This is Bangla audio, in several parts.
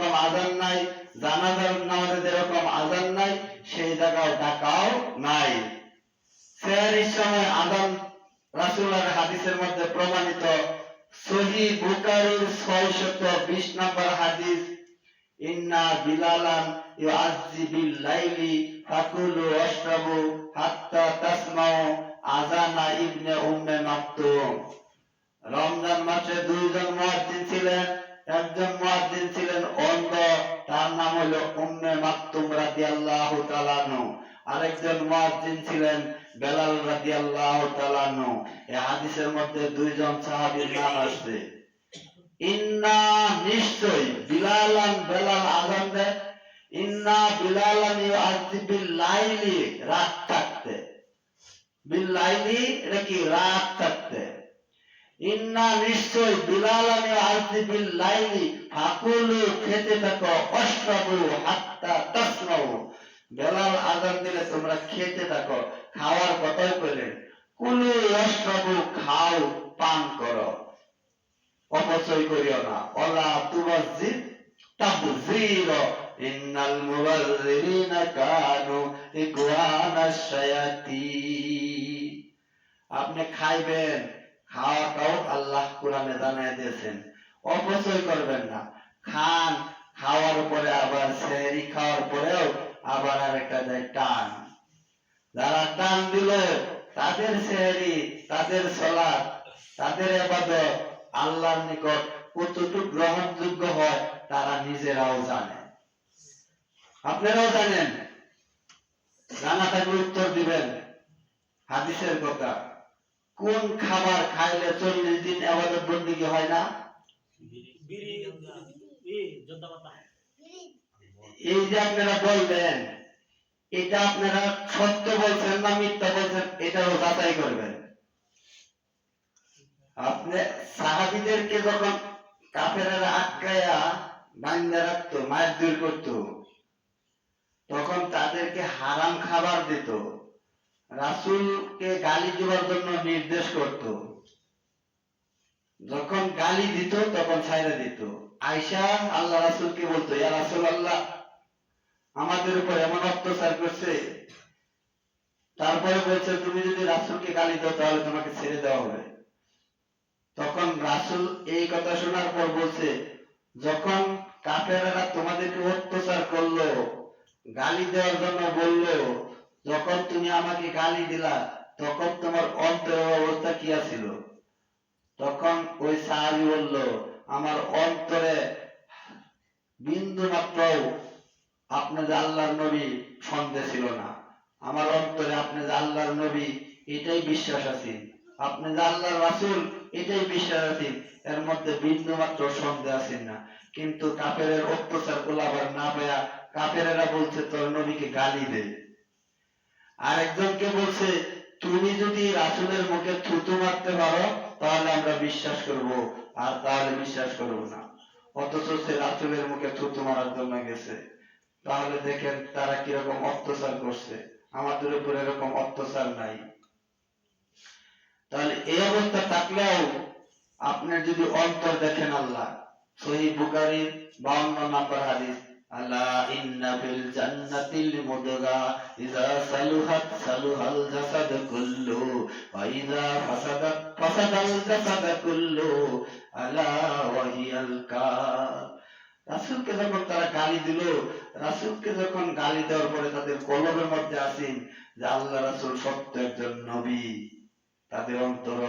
যেরকম আযান নাই, জানাজার নামাজে যেরকম আযান নাই, সেই জায়গায় ডাকাও নাই। সেহরির সময় আযান রাসূলের হাদিসের মধ্যে প্রমাণিত, সহিহ বুখারীর 620 নম্বর হাদিস, ইন্না বিলালান ইউআযজি বিল লাইলি ফাকুলু ওয়াশরাবু হাত্তা তাসমাউ আযানা ইবনে উম্মে মাকতুম। রমজান মাসে দুইজন মুয়াজ্জিন ছিলেন, একজন মুয়াজ্জিন ছিলেন অন্ধ, তার নাম হলো উম্মে মাকতুম রাদিয়াল্লাহু তাআলা আনহু, আরেকজন মুয়াজ্জিন ছিলেন বেলাল রাদিয়াল্লাহু তাআলা আনহু। এই হাদিসের মধ্যে দুইজন সাহাবীর নাম আসছে। ইন্না নিশ্চয় বিলালান, বেলাল আযান দেয়, ইন্না বিলালান ইউআযজি বিল লাইলি, রাত থাকতে, বিল লাইলি এটা কি, রাত থাকতে। ইন্না নিশ্চয় বিলালান ইউআযজি বিল লাইলি ফাকুলু, খেতে থাকো, ওয়াশরাবু হাত্তা তাসমাউ, বেলাল আযান দিলে তোমরা খেতে থাকো, খাওয়ার কথাই বলেন, কুলু ওয়াশরাবু, খাও পান করো, অপচয় করিও না। ওয়ালা তুবাজ্জির তাবযীরা, ইন্নাল মুবাযযিরিনা কানু ইখওয়ানাশ শায়াতীন। আপনি খাইবেন, খাওয়াটাও আল্লাহ কোরআনে জানায় দিয়েছেন, অপচয় করবেন না। খান, খাওয়ার পরে আবার সেহরি খাওয়ার পরেও আবার আরেকটা দেয় টান। যারা টান দিল তাদের সেহরি, তাদের সালাত, তাদের ইবাদত আল্লাহর নিকট কতটুকু গ্রহণযোগ্য হয় তারা নিজেরাও জানে, আপনারাও জানেন। জানা থাকলে উত্তর দিবেন। হাদিসের কথা, কোন খাবার খাইলে 40 দিন ইবাদত বন্দেগী হয় না? এই যে আপনারা বলবেন, এটা আপনারা সত্য বলছেন না মিথ্যা বলছেন, এটাও যাচাই করবেন। আপনি সাহাবীদেরকে যখন কাফেররা আটকায়া বান্ধা রাখতো, মারধর করতো, তখন তাদেরকে হারাম খাবার দিত, রাসূলকে গালি দেওয়ার জন্য নির্দেশ করত। যখন গালি দিত তখন ছাইড়া দিত। আয়েশা আল্লাহ রাসূলকে বলতো, ইয়া রাসূলুল্লাহ, আমাদের উপর এমন অত্যাচার করছে। তারপরে বলছে, তুমি যদি রাসূলকে গালি দাও তাহলে তোমাকে ছেড়ে দেওয়া হবে। তখন রাসূল এই কথা শোনার পর বলছে, যখন কাফেররা তোমাদেরকে অত্যাচার করলো, গালি দেওয়ার জন্য বললো, যখন তুমি আমাকে গালি দিলা তখন তোমার অন্তরের অবস্থা কি ছিল? তখন ওই সাহাবী বলল, আমার অন্তরে বিন্দু মাত্র আপনি যে আল্লাহর নবী সন্দেহ ছিল না। আমার অন্তরে আপনি যে আল্লাহর নবী এটাই বিশ্বাস আছে, আপনি যে আল্লাহর রাসূল এটাই বিশ্বাস আছে, এর মধ্যে বিন্দু মাত্র সন্দেহ আছে না। কিন্তু কাফেরের অত্যাচার গুলো আবার না পায়া কাফেরেরা বলছে তোর নবীকে গালি দে। আরেকজনকে বলছে, তুমি যদি রাসূলের মুখে থুতু মারতে পারো তাহলে আমরা বিশ্বাস করব, আর তাহলে বিশ্বাস করব না। অথচ সে রাসূলের মুখে থুতু মারার জন্য গেছে। তাহলে দেখেন তারা কিরকম অত্যাচার করছে, আমাদের উপর এরকম অত্যাচার নাই। তাহলে এই অবস্থা থাকলেও আপনার যদি অন্তর দেখেন, আল্লাহ সহিহ বুখারীর 52 নম্বর হাদিস, আলা ইন্না ফিল জান্নাতিল মুদগা ইযা সালুহাত সালুহাল জাসাদ কুল্লু ওয়া ইযা ফাসাদাত ফাসাদাল জাসাদ কুল্লু আলা ওয়া হিয়াল কাব। রাসূলকে যখন তারা গালি দিল, রাসূলকে যখন গালি দেওয়ার পরে তাদের কলবের মধ্যে আসেন যে আল্লাহ রাসূল সত্য একজন নবী, তাদের অন্তর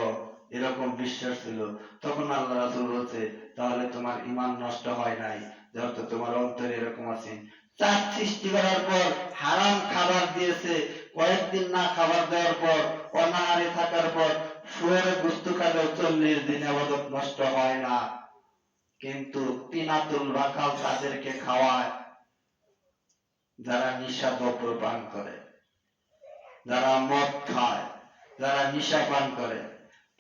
এরকম বিশ্বাস ছিল, তখন আল্লাহ রাসূল বলছে, তাহলে তোমার ঈমান নষ্ট হয় নাই, যেহেতু তোমার অন্তরে এরকম আছে। চাঁদ সৃষ্টি করার পর হারাম খাবার দিয়েছে, কয়েকদিন না খাবার দেওয়ার পর, অনাহারে থাকার পর শুয়োরের গোশত খালেও 40 দিন ইবাদত নষ্ট হয় না। কিন্তু তিনাতুল রাখাল তাদেরকে খাওয়ায় যারা নিশা দ্রব্য পান করে, যারা মদ খায়, যারা নিশা পান করে,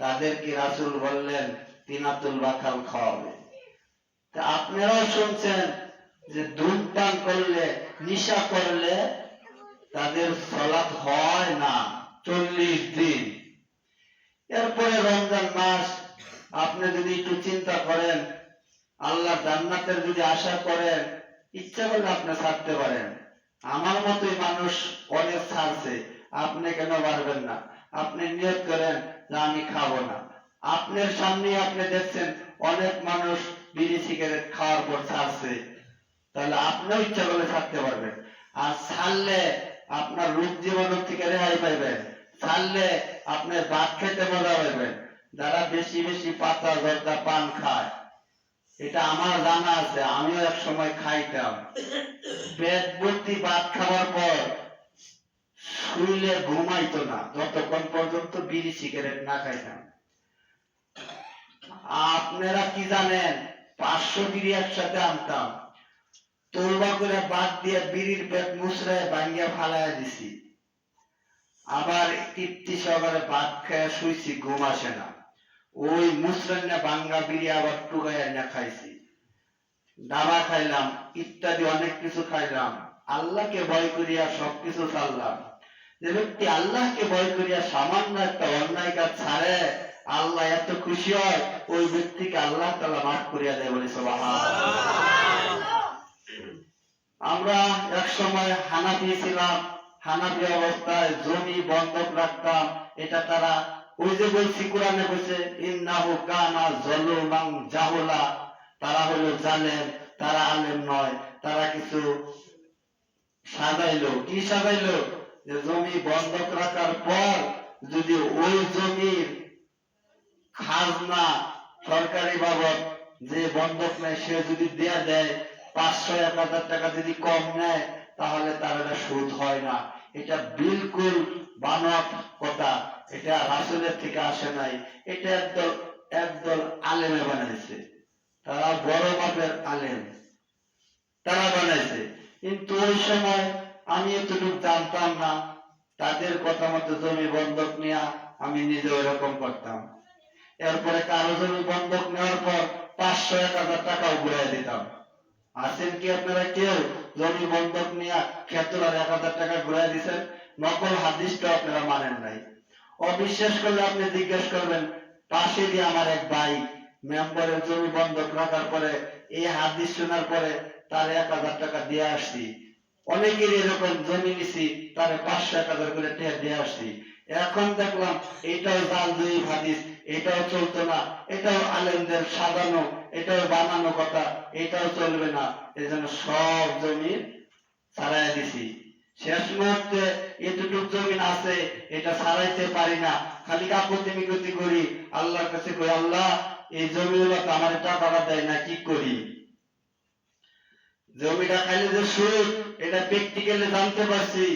তাদেরকে রাসূল বললেন তিনাতুল রাখাল খাওয়াবে। তা আপনারাও শুনছেন যে ধূমপান করলে, নিশা করলে তাদের সালাত হয় না 40 দিন। এরপরে রমজান মাস, আপনি যদি একটু চিন্তা করেন, আল্লাহ জান্নাতের যদি আশা করেন, ইচ্ছা করলে আপনি ছাড়তে পারেন। আমার মতোই মানুষ অনেক ছাড়ছে, আপনি কেন পারবেন না? আপনি নিয়ত করেন যে আমি খাবো না। আপনার সামনে আপনি দেখছেন অনেক মানুষ বিড়ি সিগারেট খাওয়ার পর ছাড়ছে, তাহলে আপনিও ইচ্ছা করলে ছাড়তে পারবেন। আর ছাড়লে আপনার রোগ জীবাণু থেকে রেহাই পাইবেন, ছাড়লে আপনার ভাত খেতে মজা পাইবেন। যারা বেশি বেশি পাতা জর্দা পান খায়, এটা আমার জানা আছে, আমিও এক সময় খাইতাম। পেট ভর্তি ভাত খাওয়ার পর শুইলে ঘুমাইতো না যতক্ষণ পর্যন্ত বিড়ি সিগারেট না খাইতাম। আপনারা কি জানেন, 500 বিড়ি একসাথে আনতাম, তৌবা করে বাদ দিয়ে বিড়ির পেট মুচড়ায় ভাঙ্গিয়া ফালাইয়া দিছি। আবার তৃপ্তি সহকারে ভাত খেয়ে শুইছি, ঘুম আসে না। ওই মুচড়ান্না ভাঙ্গা বিড়ি আবার টুকাইয়া না খাইছি, ডাবা খাইলাম, ইত্যাদি অনেক কিছু খাইলাম। আল্লাহকে ভয় করিয়া সবকিছু ছাড়লাম। যে ব্যক্তি আল্লাহকে ভয় করিয়া সামান্য একটা অন্যায় কাজ ছাড়ে, আল্লাহ এত খুশি হয়, ওই ব্যক্তিকে আল্লাহ তাআলা মাফ করিয়া দেয়, বলে সুবহানাল্লাহ। আমরা এক সময় হানাফি ছিলাম, হানাফি অবস্থায় জমি বন্ধক রাখতাম। এটা তারা, ওই যে বলছি কোরআনে বলছে ইন্নাহু কানা যালুমান জাহুলা, তারা হলো জালেম, তারা আলেম নয়। তারা কিছু সাজাইলো, কি সাজাইলো, যে জমি বন্ধক রাখার পর যদি ওই জমির খাজনা সরকারি বাবদ যে বন্ধক নেয় সে যদি দেয়া দেয়, 500-1000 টাকা যদি কম নেয়, তাহলে তার এটা সুদ হয় না। এটা বিলকুল বানোয়াট কথা, এটা রাসূলের থেকে আসে নাই, এটা একদল আলেমে বানাইছে। তারা বড় মাপের আলেম, তারা বানাইছে। কিন্তু ওই সময় আমি এতটুকু জানতাম না, তাদের কথা মতো জমি বন্ধক নেয়া আমি নিজে ওইরকম করতাম। এরপরে কারো জমি বন্ধক নেওয়ার পর 500-1000 টাকাও ঘুরাই দিতাম। আছেন কি আপনারা কেউ জমি বন্ধক নিয়ে ক্ষেত্রার 1000 টাকা ঘুরাই দিচ্ছেন? নকল হাদিসটা আপনারা মানেন নাই। অবিশ্বাস করলে আপনি জিজ্ঞেস করবেন, পাশে দিয়ে আমার এক ভাই মেম্বারের জমি বন্ধক রাখার পরে এই হাদিস শোনার পরে তার 1000 টাকা দিয়ে আসছি। অনেকের এরকম জমি নিছি, তারে 500-1000 করে টাকা দিয়ে আসছি। এখন দেখলাম এটাও জাল জয়ীফ হাদিস, এটাও চলতো না, এটাও আলেমদের সাজানো, এটাও বানানো কথা, এটাও চলবে না। এই জন্য সব জমি ছাড়াই দিছি। শেষ মুহূর্তে এতটুকু জমিন আছে, এটা ছাড়াইতে পারি না, খালি কাকুতি মিনতি করি, আল্লাহর কাছে কই, আল্লাহ এই জমিগুলো তো আমার টাকাটা দেয় না, কি করি? জমিটা খাইলে যে সুদ, এটা প্র্যাকটিক্যালি জানতে পারছি।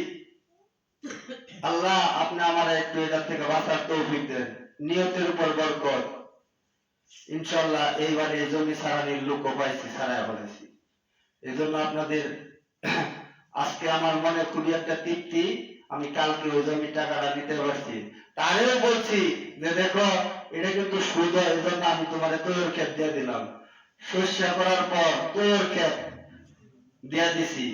আল্লাহ আপনি আমার একটু এটা থেকে বাঁচার তৌফিক দেন, নিয়তের উপর বরকত। ইনশাআল্লাহ এইবারে এই জমি ছাড়ানির লোকও পাইছি, ছাড়াই বলেছি। এই জন্য আপনাদের আজকে আমার মনে খুবই একটা তৃপ্তি, আমি কালকে ওই জমির টাকাটা দিতে পারছি। তারেও বলছি যে দেখো এটা কিন্তু সুদ হয়, এই জন্য আমি তোমার তৈর ক্ষেত দিয়ে দিলাম। শস্য করার পর তৈর ক্ষেত দিয়ে দিছি।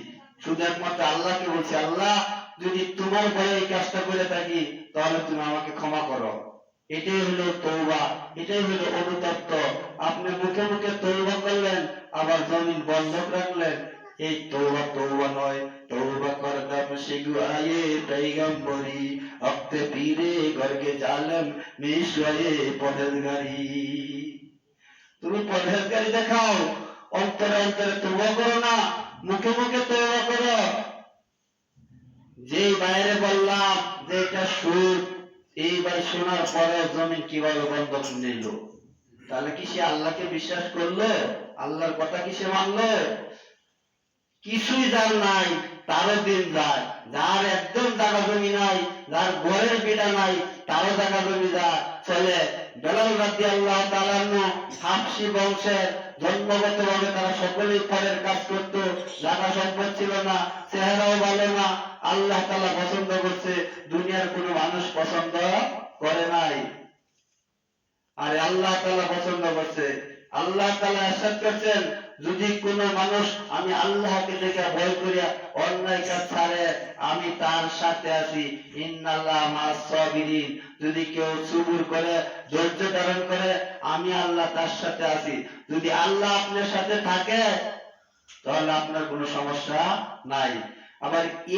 শুধু একমাত্র আল্লাহকে বলছি, আল্লাহ যদি তোমার ভয়ে এই কাজটা করে থাকি, তাহলে তুমি আমাকে ক্ষমা করো। এটাই হলো তওবা, এটাই হলো অনুতপ্ত। আপনি মুখে মুখে তওবা করলেন, আবার জমিন বন্ধক রাখলেন, এই তওবা নয়। তওবা করতাম শিগুয়ায়ে পয়গম্বরি, অক্তে পীরে গর্গে জালেম মিশয়ে পরহেজগারি। তুমি পরহেজগারি দেখাও, অন্তরে অন্তরে তওবা করো না, মুখে মুখে তওবা করো। যেই বাইরে বললাম যে এটা সুদ, এইবার শোনার পরে জমিন কিভাবে বন্ধক নিল, তাহলে কি সে আল্লাহকে বিশ্বাস করলো? আল্লাহর কথা কি সে মানলো? কিছুই যার নাই তারও দিন যায়, যার একদম জায়গা জমি নাই, যার ঘরের বিড়া নাই, তারও জায়গা জমি যায় চলে। বেলাল রাদিয়াল্লাহু তাআলা আনহু হাবশী বংশের, জন্মগতভাবে তারা সকলেই পরের কাজ করতো, জায়গা সম্পদ ছিল না, চেহারাও ভালো না। আল্লাহ তাআলা পছন্দ করছে, দুনিয়ার কোনো মানুষ পছন্দ করে নাই। আরে আল্লাহ তাআলা পছন্দ করছে। আল্লাহ তাআলা ইরশাদ করেছেন, যদি কোনো মানুষ আমি আল্লাহকে দেখে ভয় করিয়া অন্যায় কাজ ছাড়ে, আমি তার সাথে আছি। ইন্নাল্লাহ মা'আস সাবিরিন, যদি কেউ সবুর করে, ধৈর্য ধারণ করে, আমি আল্লাহ তার সাথে আছি। যদি আল্লাহ আপনার সাথে থাকে তাহলে আপনার কোনো সমস্যা নাই। আবার